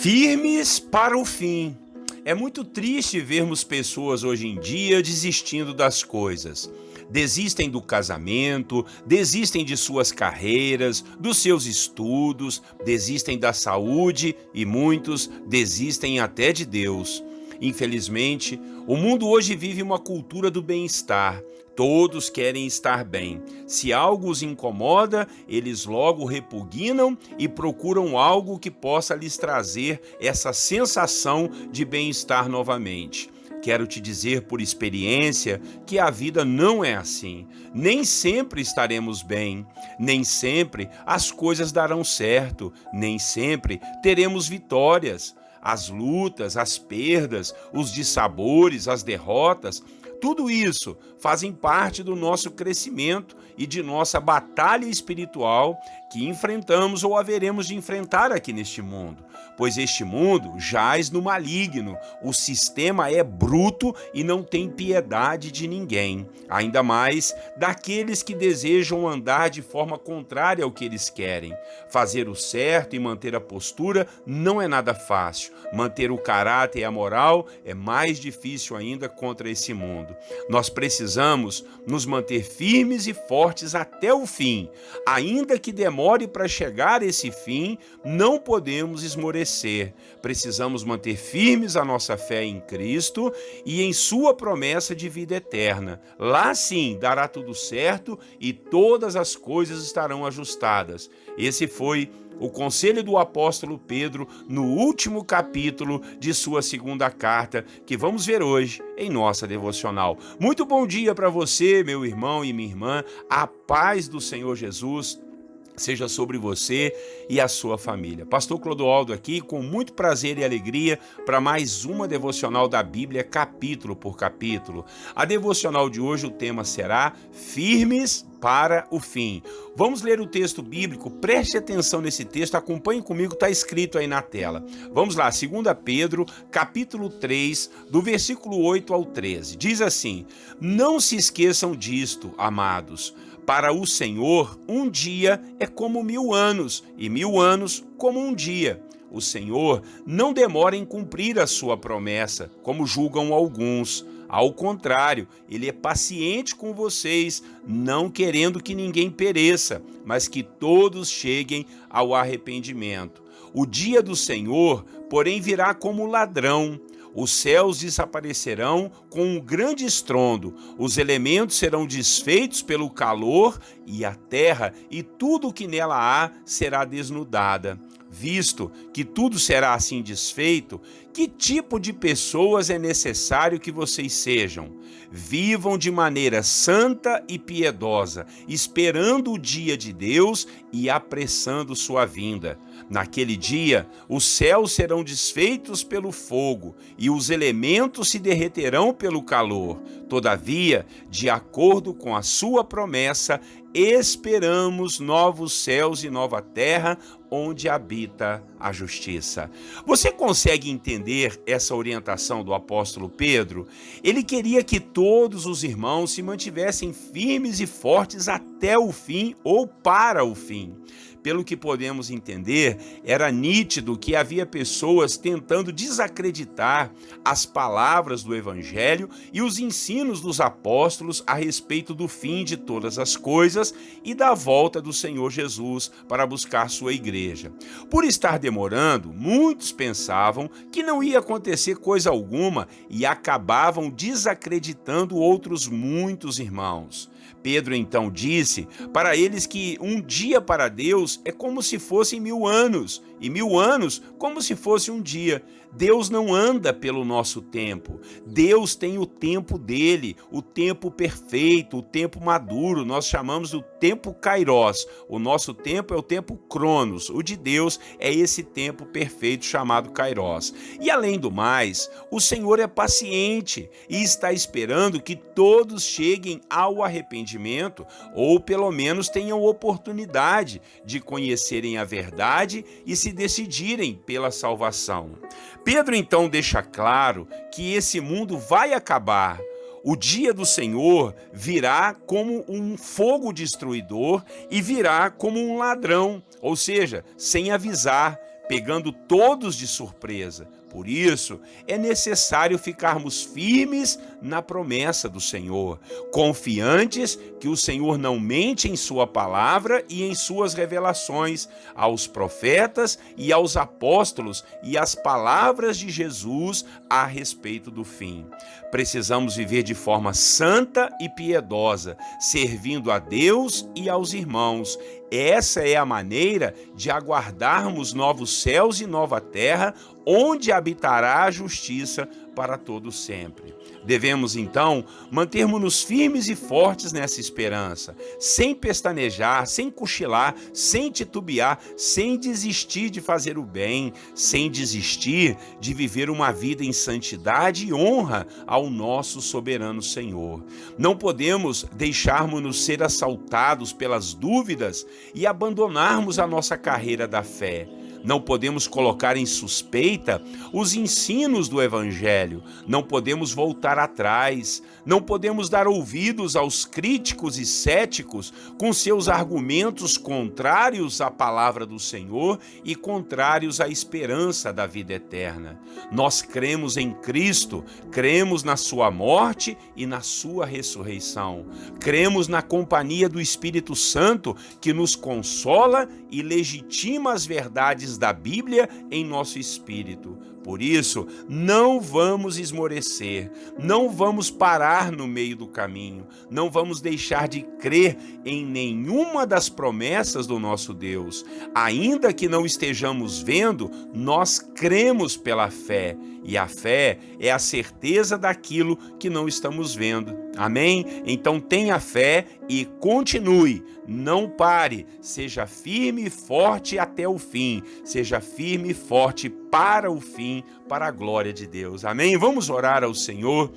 Firmes para o fim. É muito triste vermos pessoas hoje em dia desistindo das coisas. Desistem do casamento, desistem de suas carreiras, dos seus estudos, desistem da saúde e muitos desistem até de Deus. Infelizmente, o mundo hoje vive uma cultura do bem-estar. Todos querem estar bem. Se algo os incomoda, eles logo repugnam e procuram algo que possa lhes trazer essa sensação de bem-estar novamente. Quero te dizer por experiência que a vida não é assim. Nem sempre estaremos bem, nem sempre as coisas darão certo, nem sempre teremos vitórias. As lutas, as perdas, os dissabores, as derrotas, tudo isso fazem parte do nosso crescimento e de nossa batalha espiritual que enfrentamos ou haveremos de enfrentar aqui neste mundo. Pois este mundo jaz no maligno, o sistema é bruto e não tem piedade de ninguém, ainda mais daqueles que desejam andar de forma contrária ao que eles querem. Fazer o certo e manter a postura não é nada fácil. Manter o caráter e a moral é mais difícil ainda contra esse mundo. Nós precisamos nos manter firmes e fortes até o fim. Ainda que demore para chegar esse fim, não podemos esmorecer. Precisamos manter firmes a nossa fé em Cristo e em sua promessa de vida eterna. Lá sim dará tudo certo e todas as coisas estarão ajustadas. Esse foi o conselho do apóstolo Pedro no último capítulo de sua segunda carta, que vamos ver hoje em nossa devocional. Muito bom dia para você, meu irmão e minha irmã. A paz do Senhor Jesus seja sobre você e a sua família. Pastor Clodoaldo aqui, com muito prazer e alegria, para mais uma devocional da Bíblia, capítulo por capítulo. A devocional de hoje, o tema será Firmes para o fim. Vamos ler o texto bíblico, preste atenção nesse texto, acompanhe comigo, está escrito aí na tela. Vamos lá, 2 Pedro, capítulo 3, do versículo 8 ao 13. Diz assim: não se esqueçam disto, amados. Para o Senhor, um dia é como 1000 anos, e 1000 anos como um dia. O Senhor não demora em cumprir a sua promessa, como julgam alguns. Ao contrário, ele é paciente com vocês, não querendo que ninguém pereça, mas que todos cheguem ao arrependimento. O dia do Senhor, porém, virá como ladrão. Os céus desaparecerão com um grande estrondo, os elementos serão desfeitos pelo calor, e a terra e tudo o que nela há será desnudada. Visto que tudo será assim desfeito, que tipo de pessoas é necessário que vocês sejam? Vivam de maneira santa e piedosa, esperando o dia de Deus e apressando sua vinda. Naquele dia, os céus serão desfeitos pelo fogo e os elementos se derreterão pelo calor. Todavia, de acordo com a sua promessa, esperamos novos céus e nova terra, onde habita a justiça. Você consegue entender essa orientação do apóstolo Pedro? Ele queria que todos os irmãos se mantivessem firmes e fortes até o fim ou para o fim. Pelo que podemos entender, era nítido que havia pessoas tentando desacreditar as palavras do Evangelho e os ensinos dos apóstolos a respeito do fim de todas as coisas e da volta do Senhor Jesus para buscar sua igreja. Por estar demorando, muitos pensavam que não ia acontecer coisa alguma e acabavam desacreditando outros muitos irmãos. Pedro então disse para eles que um dia para Deus é como se fossem 1000 anos, e 1000 anos como se fosse um dia. Deus não anda pelo nosso tempo. Deus tem o tempo dele, o tempo perfeito, o tempo maduro. Nós chamamos do tempo Kairos. O nosso tempo é o tempo Cronos. O de Deus é esse tempo perfeito chamado Kairos. E além do mais, o Senhor é paciente e está esperando que todos cheguem ao arrependimento, ou pelo menos tenham oportunidade de conhecerem a verdade e se decidirem pela salvação. Pedro então deixa claro que esse mundo vai acabar. O dia do Senhor virá como um fogo destruidor e virá como um ladrão, ou seja, sem avisar. pegando todos de surpresa. Por isso, é necessário ficarmos firmes na promessa do Senhor, confiantes que o Senhor não mente em sua palavra e em suas revelações aos profetas e aos apóstolos e as palavras de Jesus a respeito do fim. Precisamos viver de forma santa e piedosa, servindo a Deus e aos irmãos. Essa é a maneira de aguardarmos novos céus e nova terra, onde habitará a justiça para todo sempre. Devemos, então, mantermos-nos firmes e fortes nessa esperança, sem pestanejar, sem cochilar, sem titubear, sem desistir de fazer o bem, sem desistir de viver uma vida em santidade e honra ao nosso soberano Senhor. Não podemos deixarmos-nos ser assaltados pelas dúvidas e abandonarmos a nossa carreira da fé. Não podemos colocar em suspeita os ensinos do Evangelho, não podemos voltar atrás, não podemos dar ouvidos aos críticos e céticos com seus argumentos contrários à palavra do Senhor e contrários à esperança da vida eterna. Nós cremos em Cristo, cremos na sua morte e na sua ressurreição. Cremos na companhia do Espírito Santo, que nos consola e legitima as verdades da Bíblia em nosso espírito. Por isso, não vamos esmorecer, não vamos parar no meio do caminho, não vamos deixar de crer em nenhuma das promessas do nosso Deus. Ainda que não estejamos vendo, nós cremos pela fé, e a fé é a certeza daquilo que não estamos vendo. Amém? Então tenha fé e continue, não pare, seja firme e forte até o fim, seja firme e forte para o fim, para a glória de Deus. Amém? Vamos orar ao Senhor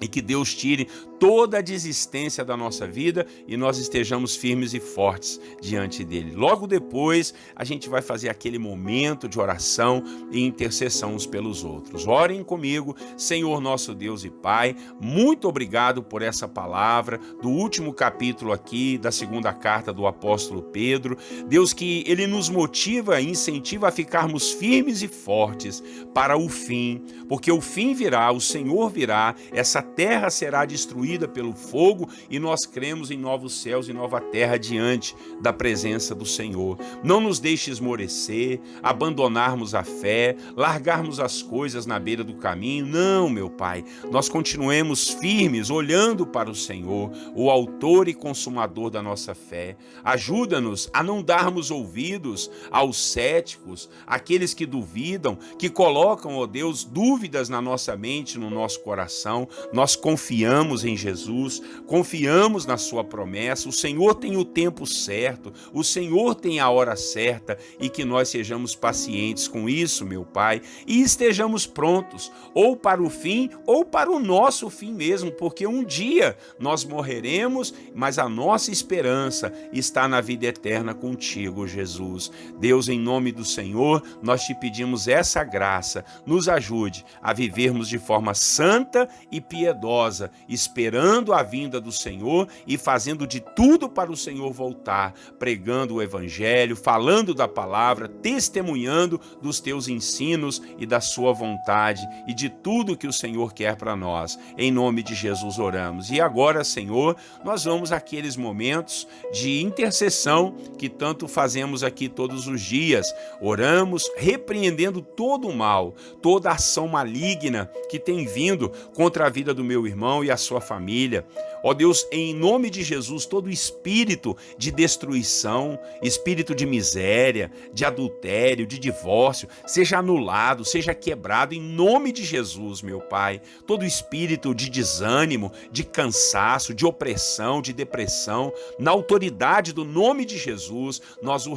e que Deus tire toda a desistência da nossa vida e nós estejamos firmes e fortes diante dele. Logo depois, a gente vai fazer aquele momento de oração e intercessão uns pelos outros. Orem comigo. Senhor nosso Deus e Pai, muito obrigado por essa palavra do último capítulo aqui da segunda carta do apóstolo Pedro. Deus, que ele nos motiva e incentiva a ficarmos firmes e fortes para o fim, porque o fim virá, o Senhor virá, essa terra será destruída pelo fogo e nós cremos em novos céus e nova terra diante da presença do Senhor. Não nos deixe esmorecer, abandonarmos a fé, largarmos as coisas na beira do caminho. Não, meu Pai, nós continuemos firmes, olhando para o Senhor, o autor e consumador da nossa fé. Ajuda-nos a não darmos ouvidos aos céticos, aqueles que duvidam, que colocam, ó Deus, dúvidas na nossa mente, no nosso coração. Nós confiamos em Jesus, confiamos na sua promessa. O Senhor tem o tempo certo, o Senhor tem a hora certa, e que nós sejamos pacientes com isso, meu Pai, e estejamos prontos, ou para o fim, ou para o nosso fim mesmo, porque um dia nós morreremos, mas a nossa esperança está na vida eterna contigo, Jesus. Deus, em nome do Senhor, nós te pedimos essa graça, nos ajude a vivermos de forma santa e piedosa, esperando a vinda do Senhor e fazendo de tudo para o Senhor voltar, pregando o Evangelho, falando da palavra, testemunhando dos teus ensinos e da sua vontade e de tudo que o Senhor quer para nós. Em nome de Jesus oramos. E agora, Senhor, nós vamos àqueles momentos de intercessão que tanto fazemos aqui todos os dias. Oramos repreendendo todo o mal, toda ação maligna que tem vindo contra a vida do meu irmão e a sua família. Ó Deus, em nome de Jesus, todo espírito de destruição, espírito de miséria, de adultério, de divórcio, seja anulado, seja quebrado em nome de Jesus, meu Pai. Todo espírito de desânimo, de cansaço, de opressão, de depressão, na autoridade do nome de Jesus, nós os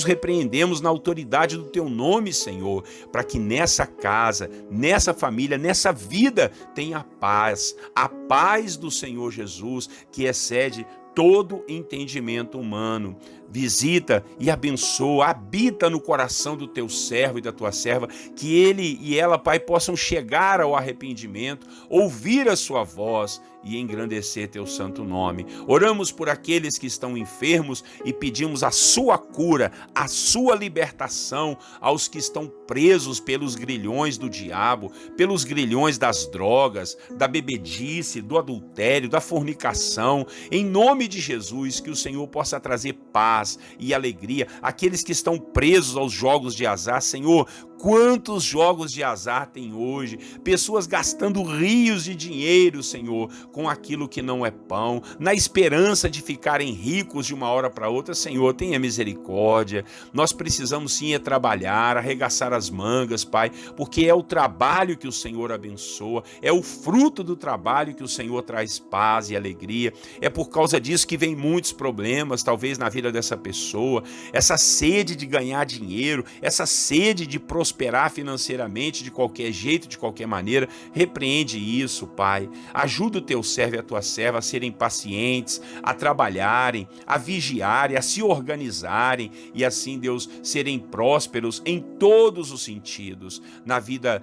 repreendemos na autoridade do teu nome, Senhor, para que nessa casa, nessa família, nessa vida tenha paz, a paz do Senhor Jesus, que excede todo entendimento humano. Visita e abençoa, habita no coração do teu servo e da tua serva, que ele e ela, Pai, possam chegar ao arrependimento, ouvir a sua voz e engrandecer teu santo nome. Oramos por aqueles que estão enfermos e pedimos a sua cura, a sua libertação aos que estão presos pelos grilhões do diabo, pelos grilhões das drogas, da bebedice, do adultério, da fornicação. Em nome de Jesus, que o Senhor possa trazer paz e alegria àqueles que estão presos aos jogos de azar. Senhor, quantos jogos de azar tem hoje? Pessoas gastando rios de dinheiro, Senhor, com aquilo que não é pão, na esperança de ficarem ricos de uma hora para outra. Senhor, tenha misericórdia. Nós precisamos sim trabalhar, arregaçar as mangas, Pai, porque é o trabalho que o Senhor abençoa, é o fruto do trabalho que o Senhor traz paz e alegria. É por causa disso que vem muitos problemas, talvez na vida dessa pessoa, essa sede de ganhar dinheiro, essa sede de prosperar financeiramente de qualquer jeito, de qualquer maneira. Repreende isso, Pai. Ajuda o teu servo e a tua serva a serem pacientes, a trabalharem, a vigiarem, a se organizarem e assim, Deus, serem prósperos em todos os sentidos, na vida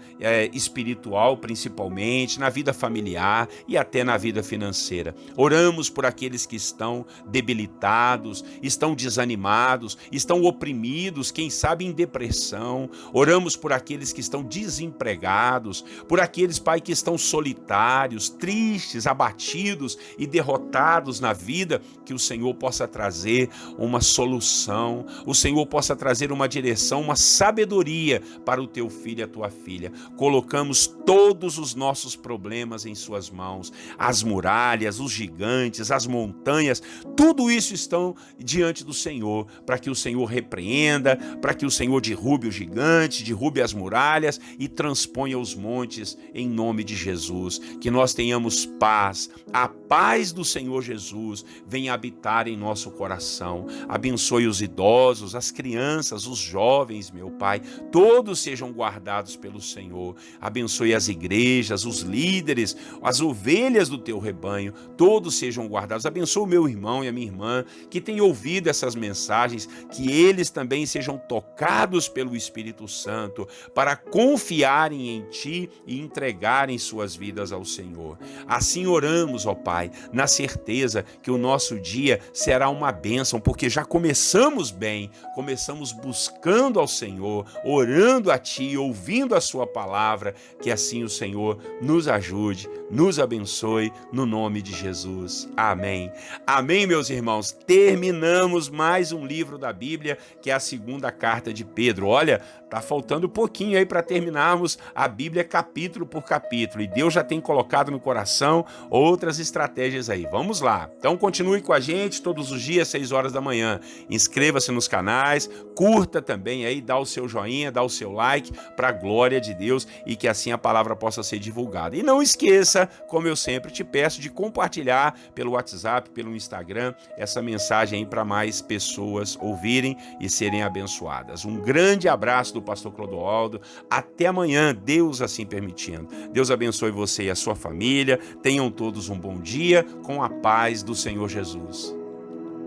espiritual principalmente, na vida familiar e até na vida financeira. Oramos por aqueles que estão debilitados, estão desanimados, estão oprimidos, quem sabe em depressão. Oramos por aqueles que estão desempregados, por aqueles, Pai, que estão solitários, tristes, abatidos e derrotados na vida, que o Senhor possa trazer uma solução, o Senhor possa trazer uma direção, uma sabedoria para o teu filho e a tua filha. Colocamos todos os nossos problemas em suas mãos, as muralhas, os gigantes, as montanhas, tudo isso estão diante do Senhor, para que o Senhor repreenda, para que o Senhor derrube os gigantes, derrube as muralhas e transponha os montes em nome de Jesus. Que nós tenhamos paz, a paz do Senhor Jesus venha habitar em nosso coração. Abençoe os idosos, as crianças, os jovens, meu Pai, todos sejam guardados pelo Senhor. Abençoe as igrejas, os líderes, as ovelhas do teu rebanho, todos sejam guardados. Abençoe o meu irmão e a minha irmã que têm ouvido essas mensagens, que eles também sejam tocados pelo Espírito Santo para confiarem em Ti e entregarem suas vidas ao Senhor. Assim oramos, ó Pai, na certeza que o nosso dia será uma bênção, porque já começamos bem, começamos buscando ao Senhor, orando a Ti, ouvindo a Sua palavra. Que assim o Senhor nos ajude, nos abençoe, no nome de Jesus. Amém. Amém, meus irmãos. Terminamos mais um livro da Bíblia, que é a segunda carta de Pedro. Olha, tá faltando pouquinho aí para terminarmos a Bíblia capítulo por capítulo, e Deus já tem colocado no coração outras estratégias aí. Vamos lá. Então continue com a gente todos os dias, 6 horas da manhã. Inscreva-se nos canais, curta também aí, dá o seu joinha, dá o seu like, para a glória de Deus, e que assim a palavra possa ser divulgada. E não esqueça, como eu sempre te peço, de compartilhar pelo WhatsApp, pelo Instagram, essa mensagem aí para mais pessoas ouvirem e serem abençoadas. Um grande abraço do pastor Clodoaldo. Até amanhã, Deus assim permitindo. Deus abençoe você e a sua família. Tenham todos um bom dia com a paz do Senhor Jesus.